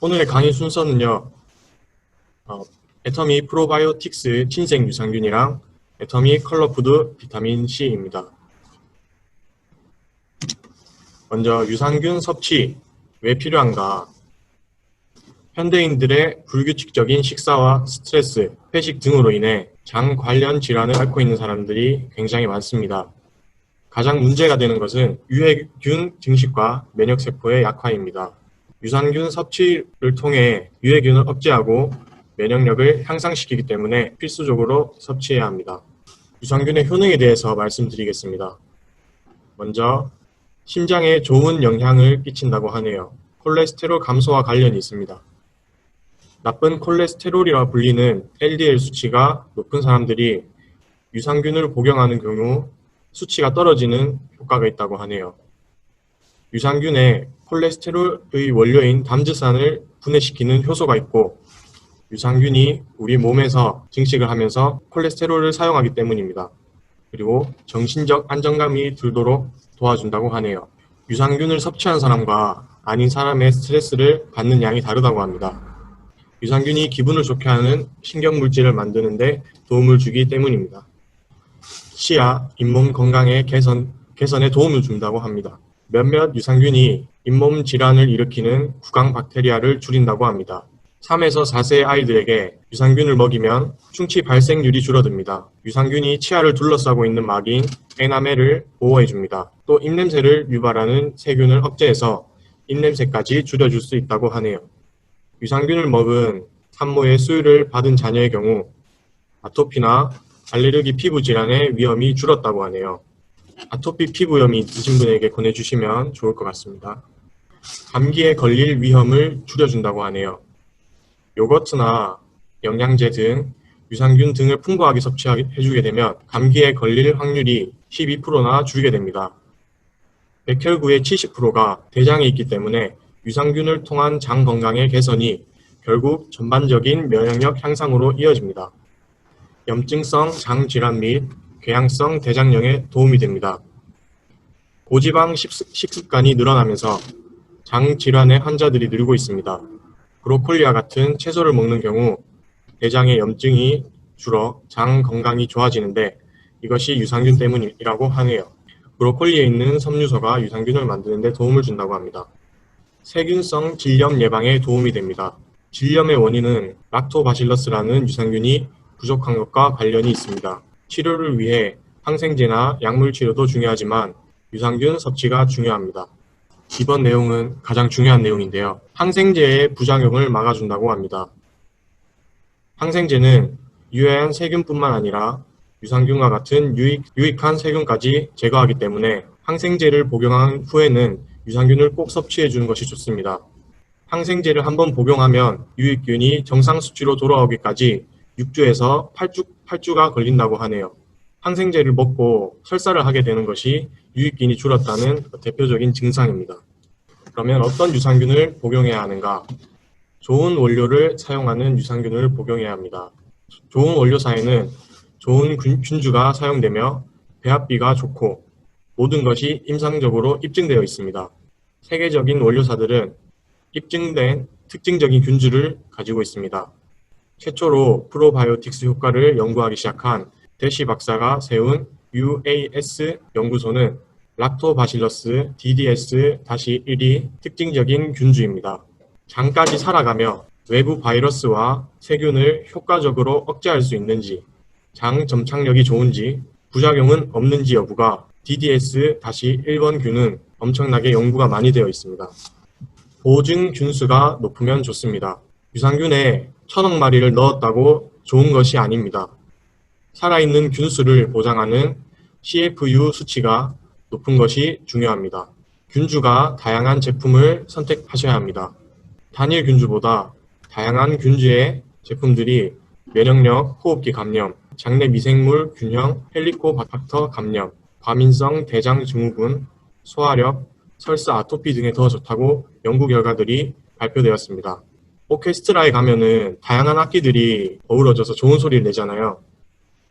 오늘의 강의 순서는요, 애터미 프로바이오틱스 신생 유산균이랑 애터미 컬러푸드 비타민 C입니다. 먼저 유산균 섭취 왜 필요한가? 현대인들의 불규칙적인 식사와 스트레스, 회식 등으로 인해 장 관련 질환을 앓고 있는 사람들이 굉장히 많습니다. 가장 문제가 되는 것은 유해균 증식과 면역세포의 약화입니다. 유산균 섭취를 통해 유해균을 억제하고 면역력을 향상시키기 때문에 필수적으로 섭취해야 합니다. 유산균의 효능에 대해서 말씀드리겠습니다. 먼저 심장에 좋은 영향을 끼친다고 하네요. 콜레스테롤 감소와 관련이 있습니다. 나쁜 콜레스테롤이라 불리는 LDL 수치가 높은 사람들이 유산균을 복용하는 경우 수치가 떨어지는 효과가 있다고 하네요. 유산균에 콜레스테롤의 원료인 담즙산을 분해시키는 효소가 있고 유산균이 우리 몸에서 증식을 하면서 콜레스테롤을 사용하기 때문입니다. 그리고 정신적 안정감이 들도록 도와준다고 하네요. 유산균을 섭취한 사람과 아닌 사람의 스트레스를 받는 양이 다르다고 합니다. 유산균이 기분을 좋게 하는 신경물질을 만드는 데 도움을 주기 때문입니다. 치아, 잇몸 건강의 개선에 도움을 준다고 합니다. 몇몇 유산균이 잇몸 질환을 일으키는 구강 박테리아를 줄인다고 합니다. 3에서 4세 아이들에게 유산균을 먹이면 충치 발생률이 줄어듭니다. 유산균이 치아를 둘러싸고 있는 막인 에나멜을 보호해줍니다. 또 입냄새를 유발하는 세균을 억제해서 입냄새까지 줄여줄 수 있다고 하네요. 유산균을 먹은 산모의 수유를 받은 자녀의 경우 아토피나 알레르기 피부 질환의 위험이 줄었다고 하네요. 아토피 피부염이 있으신 분에게 권해주시면 좋을 것 같습니다. 감기에 걸릴 위험을 줄여준다고 하네요. 요거트나 영양제 등 유산균 등을 풍부하게 섭취해주게 되면 감기에 걸릴 확률이 12%나 줄게 됩니다. 백혈구의 70%가 대장에 있기 때문에 유산균을 통한 장 건강의 개선이 결국 전반적인 면역력 향상으로 이어집니다. 염증성 장 질환 및 궤양성 대장염에 도움이 됩니다. 고지방 식습관이 늘어나면서 장 질환의 환자들이 늘고 있습니다. 브로콜리와 같은 채소를 먹는 경우 대장의 염증이 줄어 장 건강이 좋아지는데 이것이 유산균 때문이라고 하네요. 브로콜리에 있는 섬유소가 유산균을 만드는 데 도움을 준다고 합니다. 세균성 질염 예방에 도움이 됩니다. 질염의 원인은 락토바실러스라는 유산균이 부족한 것과 관련이 있습니다. 치료를 위해 항생제나 약물 치료도 중요하지만 유산균 섭취가 중요합니다. 이번 내용은 가장 중요한 내용인데요. 항생제의 부작용을 막아준다고 합니다. 항생제는 유해한 세균뿐만 아니라 유산균과 같은 유익한 세균까지 제거하기 때문에 항생제를 복용한 후에는 유산균을 꼭 섭취해 주는 것이 좋습니다. 항생제를 한번 복용하면 유익균이 정상 수치로 돌아오기까지 6주에서 8주가 걸린다고 하네요. 항생제를 먹고 설사를 하게 되는 것이 유익균이 줄었다는 대표적인 증상입니다. 그러면 어떤 유산균을 복용해야 하는가? 좋은 원료를 사용하는 유산균을 복용해야 합니다. 좋은 원료사에는 좋은 균주가 사용되며 배합비가 좋고 모든 것이 임상적으로 입증되어 있습니다. 세계적인 원료사들은 입증된 특징적인 균주를 가지고 있습니다. 최초로 프로바이오틱스 효과를 연구하기 시작한 대시 박사가 세운 UAS 연구소는 락토바실러스 DDS-1이 특징적인 균주입니다. 장까지 살아가며 외부 바이러스와 세균을 효과적으로 억제할 수 있는지, 장 점착력이 좋은지, 부작용은 없는지 여부가 DDS-1번균은 엄청나게 연구가 많이 되어 있습니다. 보증 균수가 높으면 좋습니다. 유산균에 1000억 마리를 넣었다고 좋은 것이 아닙니다. 살아있는 균수를 보장하는 CFU 수치가 높은 것이 중요합니다. 균주가 다양한 제품을 선택하셔야 합니다. 단일 균주보다 다양한 균주의 제품들이 면역력, 호흡기 감염, 장내 미생물 균형, 헬리코박터 감염, 과민성 대장 증후군, 소화력, 설사, 아토피 등에 더 좋다고 연구 결과들이 발표되었습니다. 오케스트라에 가면은 다양한 악기들이 어우러져서 좋은 소리를 내잖아요.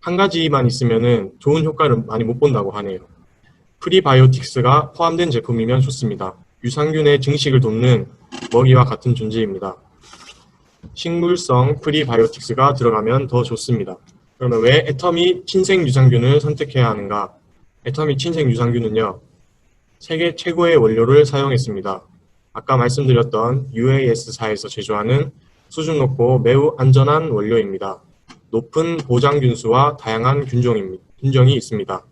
한 가지만 있으면은 좋은 효과를 많이 못 본다고 하네요. 프리바이오틱스가 포함된 제품이면 좋습니다. 유산균의 증식을 돕는 먹이와 같은 존재입니다. 식물성 프리바이오틱스가 들어가면 더 좋습니다. 그러면 왜 애터미 친생 유산균을 선택해야 하는가? 애터미 친생 유산균은요, 세계 최고의 원료를 사용했습니다. 아까 말씀드렸던 UAS사에서 제조하는 수준 높고 매우 안전한 원료입니다. 높은 보장균수와 다양한 균종이 있습니다.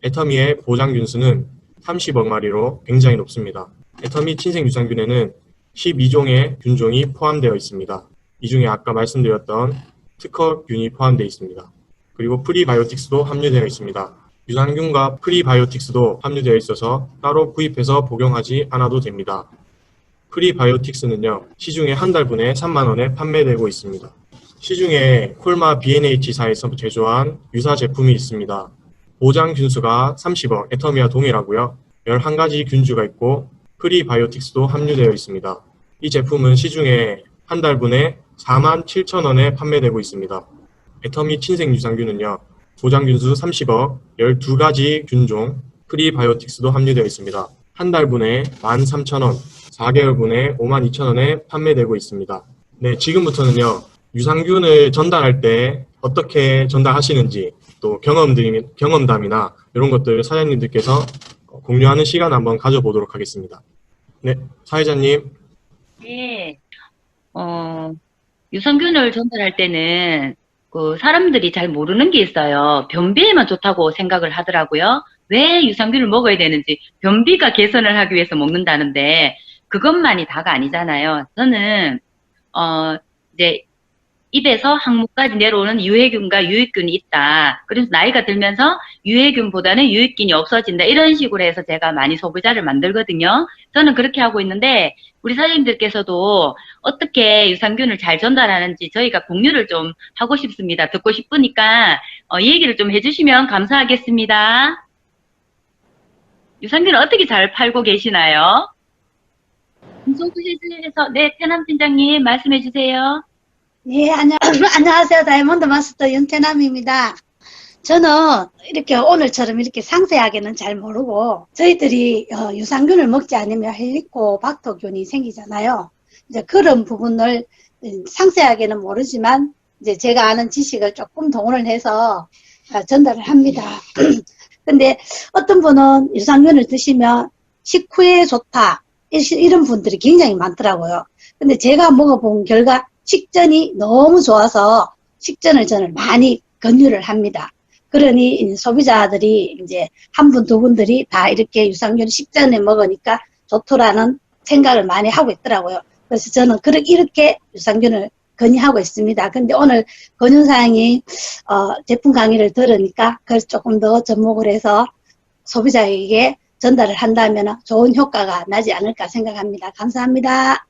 애터미의 보장균수는 30억 마리로 굉장히 높습니다. 애터미 친생 유산균에는 12종의 균종이 포함되어 있습니다. 이 중에 아까 말씀드렸던 특허균이 포함되어 있습니다. 그리고 프리바이오틱스도 함유되어 있습니다. 유산균과 프리바이오틱스도 함유되어 있어서 따로 구입해서 복용하지 않아도 됩니다. 프리바이오틱스는요, 시중에 한 달분에 3만 원에 판매되고 있습니다. 시중에 콜마 B&H사에서 제조한 유사 제품이 있습니다. 보장 균수가 30억, 애터미와 동일하고요. 11가지 균주가 있고 프리바이오틱스도 함유되어 있습니다. 이 제품은 시중에 한 달분에 47,000원에 판매되고 있습니다. 애터미 친생 유산균은요, 보장균수 30억, 12가지 균종, 프리바이오틱스도 함유되어 있습니다. 한 달분에 13,000원, 4개월분에 52,000원에 판매되고 있습니다. 네, 지금부터는요, 유산균을 전달할 때 어떻게 전달하시는지, 또 경험담이나 이런 것들 사장님들께서 공유하는 시간 한번 가져보도록 하겠습니다. 네, 사회자님. 네, 유산균을 전달할 때는 그 사람들이 잘 모르는 게 있어요. 변비에만 좋다고 생각을 하더라고요. 왜 유산균을 먹어야 되는지, 변비가 개선을 하기 위해서 먹는다는데 그것만이 다가 아니잖아요. 저는 이제 입에서 항문까지 내려오는 유해균과 유익균이 있다. 그래서 나이가 들면서 유해균보다는 유익균이 없어진다. 이런 식으로 해서 제가 많이 소비자를 만들거든요. 저는 그렇게 하고 있는데 우리 사장님들께서도 어떻게 유산균을 잘 전달하는지 저희가 공유를 좀 하고 싶습니다. 듣고 싶으니까 이 얘기를 좀 해주시면 감사하겠습니다. 유산균을 어떻게 잘 팔고 계시나요? 방송부실에서 네, 태남 팀장님 말씀해 주세요. 예, 안녕하세요. 다이아몬드 마스터 윤태남입니다. 저는 이렇게 오늘처럼 이렇게 상세하게는 잘 모르고 저희들이 유산균을 먹지 않으면 헬리코박터균이 생기잖아요. 이제 그런 부분을 상세하게는 모르지만 이제 제가 아는 지식을 조금 동원을 해서 전달을 합니다. 근데 어떤 분은 유산균을 드시면 식후에 좋다 이런 분들이 굉장히 많더라고요. 근데 제가 먹어본 결과 식전이 너무 좋아서 식전을 저는 많이 권유를 합니다. 그러니 소비자들이 이제 한 분, 두 분들이 다 이렇게 유산균 식전에 먹으니까 좋더라는 생각을 많이 하고 있더라고요. 그래서 저는 이렇게 유산균을 권유하고 있습니다. 근데 오늘 권유사항이 제품 강의를 들으니까 그걸 조금 더 접목을 해서 소비자에게 전달을 한다면 좋은 효과가 나지 않을까 생각합니다. 감사합니다.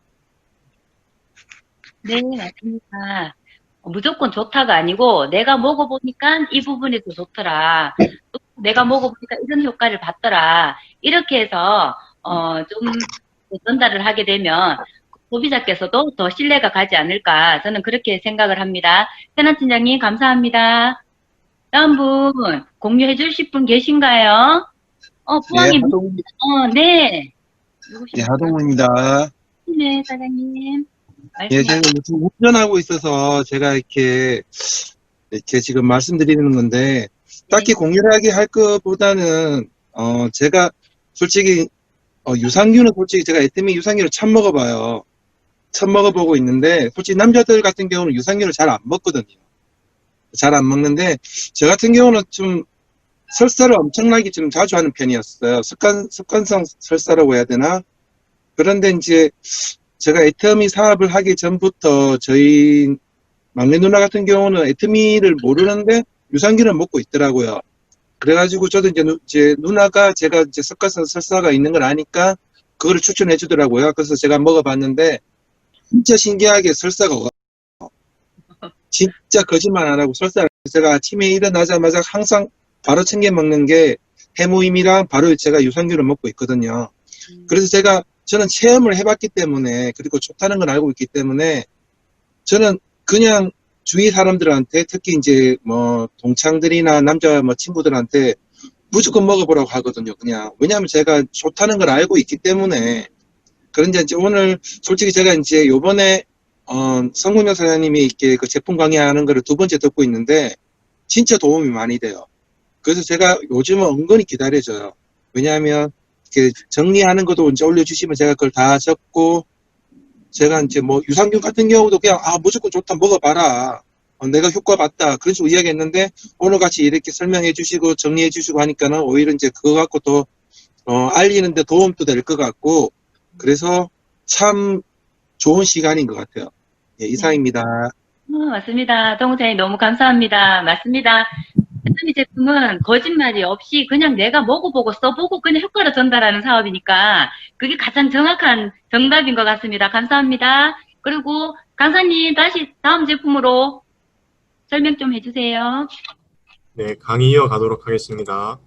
네, 맞습니다. 무조건 좋다가 아니고 내가 먹어보니까 이 부분이 더 좋더라. 또 내가 먹어보니까 이런 효과를 봤더라. 이렇게 해서 좀 전달을 하게 되면 소비자께서도 더 신뢰가 가지 않을까 저는 그렇게 생각을 합니다. 태남 팀장님 감사합니다. 다음 분 공유해 주실 분 계신가요? 부항님. 네. 네, 하동훈입니다. 네, 사장님. 예, 제가 지금 운전하고 있어서 제가 이렇게 지금 말씀드리는 건데, 딱히 공유하게 할 것보다는, 제가 솔직히, 유산균은 솔직히 제가 애터미 유산균을 처음 먹어봐요. 처음 먹어보고 있는데, 솔직히 남자들 같은 경우는 유산균을 잘 안 먹거든요. 잘 안 먹는데, 저 같은 경우는 좀 설사를 엄청나게 좀 자주 하는 편이었어요. 습관성 설사라고 해야 되나? 그런데 이제, 제가 애터미 사업을 하기 전부터 저희 막내 누나 같은 경우는 애터미를 모르는데 유산균을 먹고 있더라고요. 그래가지고 저도 이제 누나가 제가 이제 습관성 설사가 있는 걸 아니까 그거를 추천해 주더라고요. 그래서 제가 먹어봤는데 진짜 신기하게 설사가 진짜 거짓말 안 하고 설사. 제가 아침에 일어나자마자 항상 바로 챙겨 먹는 게 해무임이랑 바로 제가 유산균을 먹고 있거든요. 그래서 저는 체험을 해봤기 때문에, 그리고 좋다는 걸 알고 있기 때문에, 저는 그냥 주위 사람들한테, 특히 이제 뭐, 동창들이나 남자 뭐 친구들한테 무조건 먹어보라고 하거든요, 그냥. 왜냐하면 제가 좋다는 걸 알고 있기 때문에, 그런데 이제 오늘 솔직히 제가 이제 요번에 성군영 사장님이 이렇게 그 제품 강의하는 거를 두 번째 듣고 있는데 진짜 도움이 많이 돼요. 그래서 제가 요즘은 은근히 기다려져요. 왜냐하면 이렇게 정리하는 것도 이제 올려주시면 제가 그걸 다 적고, 제가 이제 뭐 유산균 같은 경우도 그냥 무조건 좋다 먹어봐라. 내가 효과 봤다. 그런 식으로 이야기했는데 오늘 같이 이렇게 설명해 주시고 정리해 주시고 하니까는 오히려 이제 그거 갖고 더 알리는데 도움도 될 것 같고, 그래서 참 좋은 시간인 것 같아요. 예, 이상입니다. 맞습니다. 동생이 너무 감사합니다. 맞습니다. 이 제품은 거짓말이 없이 그냥 내가 먹어보고 써보고 그냥 효과를 전달하는 사업이니까 그게 가장 정확한 정답인 것 같습니다. 감사합니다. 그리고 강사님 다시 다음 제품으로 설명 좀 해주세요. 네, 강의 이어가도록 하겠습니다.